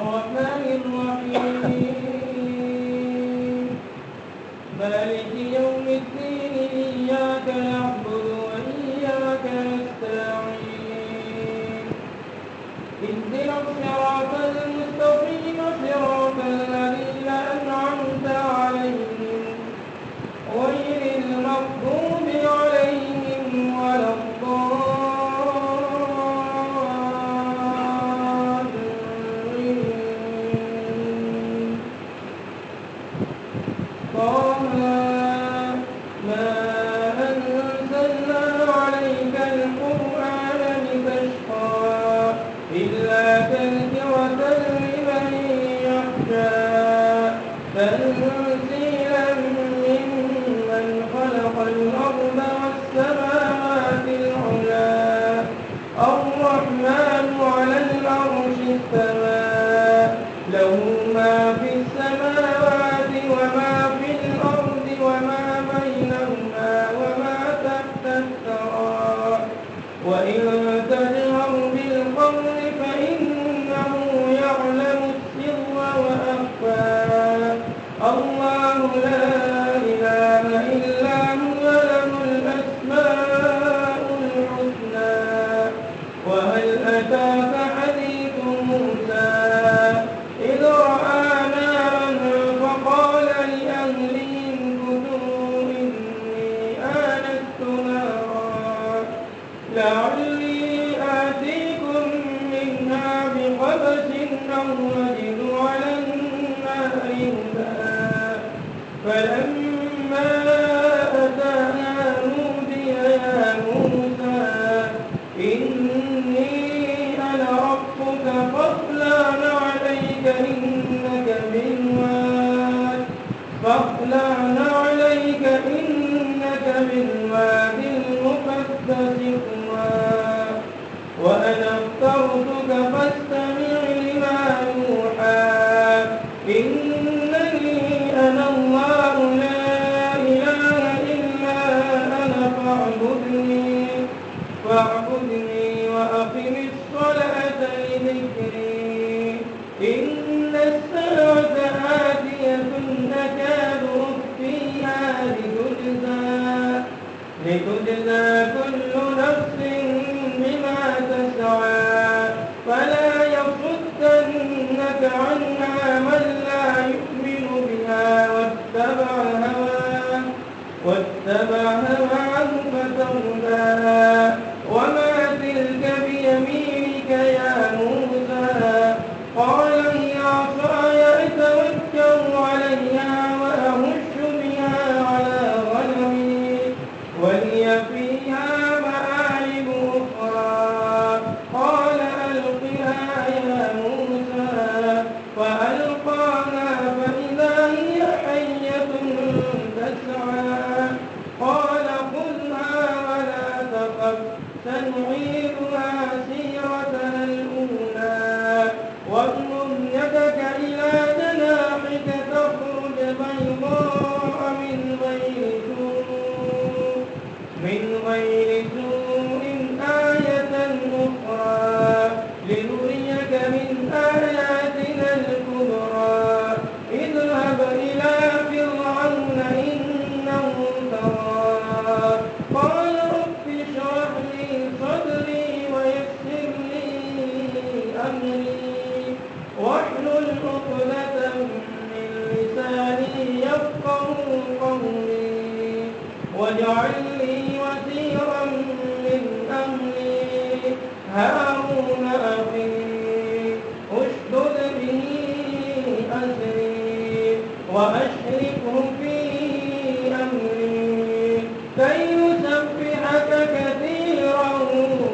الرحمن الرحيم مالك يوم الدين إياك نعبد وإياك نستعين اهدنا الصراط المستقيم صراط الذين أنعمت عليهم غير المغضوب عليهم ولا الضالين. طه ما أنزلنا عليك القرآن لتشقى إلا تذكرة لمن يخشى تنزيلا ممن خلق الأرض والسماوات العلى الرحمن على العرش استوى له ما في السماوات وما في الأرض وما بينهما وما تحت الثرى وإن تجهر بالقول فإنه يعلم السر وأخفى الله لا إله إلا هو له الأسماء الحسنى. وهل أتاك حديث موسى إذ رأى نارا فقال لأهلهم كثوا إني آنست نارا لعلي آتيكم منها بقبس أو أجد على النار هدى فلما أتاها نودي يا موسى إني أنا ربك فاخلع عليك إنك بالواد المقدس طوى وأنا اخترتك فاستمع لما يوحى إنني أنا الله لا إله إلا أنا فاعبدني وأقم الصلاة لذكري إن الساعة آتية أكاد أخفيها لتجزى كل نفس بما تسعى فلا يصدنك عنها من لا يؤمن بها واتبع هواه فتردى وما تلك بيمينك يا موسى قال هي عصاي أتوكل عليها وأهش بها على غنمي ولي فيها مآرب أخرى قال ألقها يا موسى فألقاها فإذا هي حية تسعى قال خذها ولا تخف سنعيدها سيرتها الأولى واضمم يدك إلى جناحك تخرج بيضاء من غير سوء آية أخرى لنريك من آياتنا الكبرى اذهب إلى فرعون إنه طغى قال رب اشرح لي صدري ويسر لي أمري واحلل عقدة من لساني يفقهوا قولي واجعل لي وزيرا من أمري هارون أخي اشدد به أزري وأشركه في أمري كي نسبحك كثيرا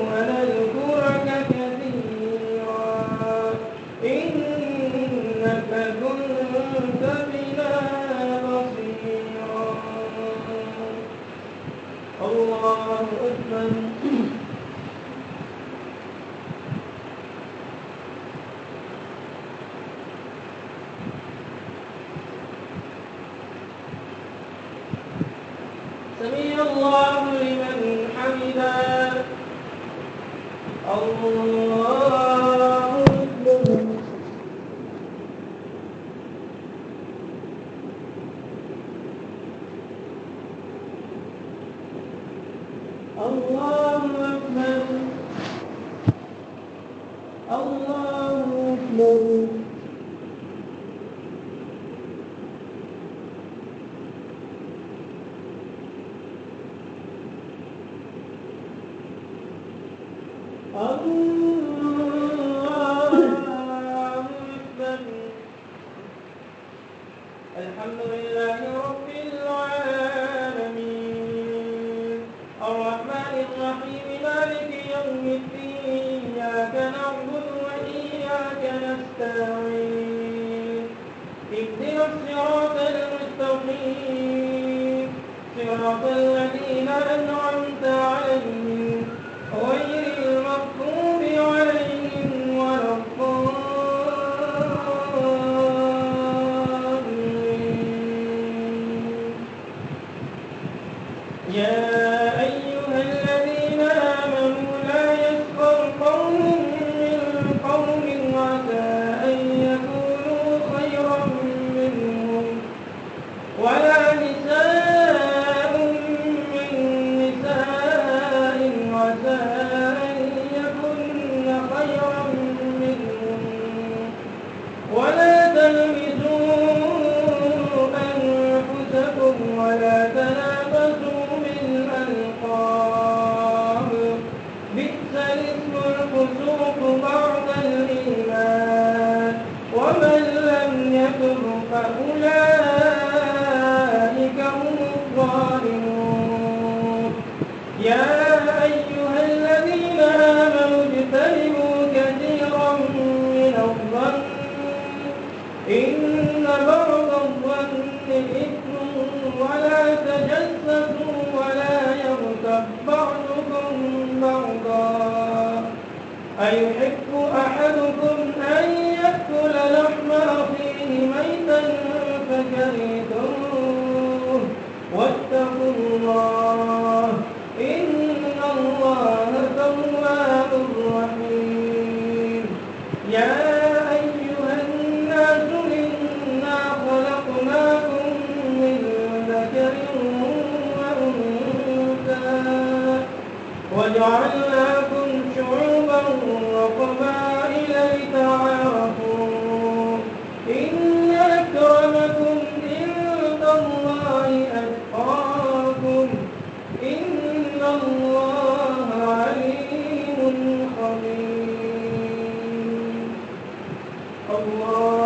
ونذكرك كثيرا إنك كنت بنا بصيرا. الله أكبر. سمع الله لمن حمده. الله أكبر. الله أكبر الله أكبر الحمد لله رب العالمين الرحمن الرحيم مالك يوم الدين إياك نعبد وإياك نستعين اهدنا الصراط المستقيم صراط الذين أنعمت عليهم غير المغضوب عليهم ولا الضالين يا أيها الذين آمنوا لا يسخر قوم من قوم عسى أن يكونوا خيرا منهم ولا نساء من نساء عسى أن يكن خيرا منهم ولا تلمزوا أنفسكم ولا تنابزوا بالألقاب بئس الاسم الفسوق بعد الإيمان ومن لم يتب فأولئك هم الظالمون يا أيها الذين آمنوا اجتنبوا كثيرا من الظن إن بعض الظن إثم ولا تجسسوا ولا يغتب بعضكم بعضا أيحب أحدكم أن يأكل لحم أخيه ميتا فكرهتموه واتقوا الله إن الله تواب رحيم يا أيها الناس إنا خلقناكم من ذكر وأنثى وجعلناكم شعوبا وقبائل لتعارفوا إن أكرمكم عند الله أتقاكم إن الله عليم خبير الله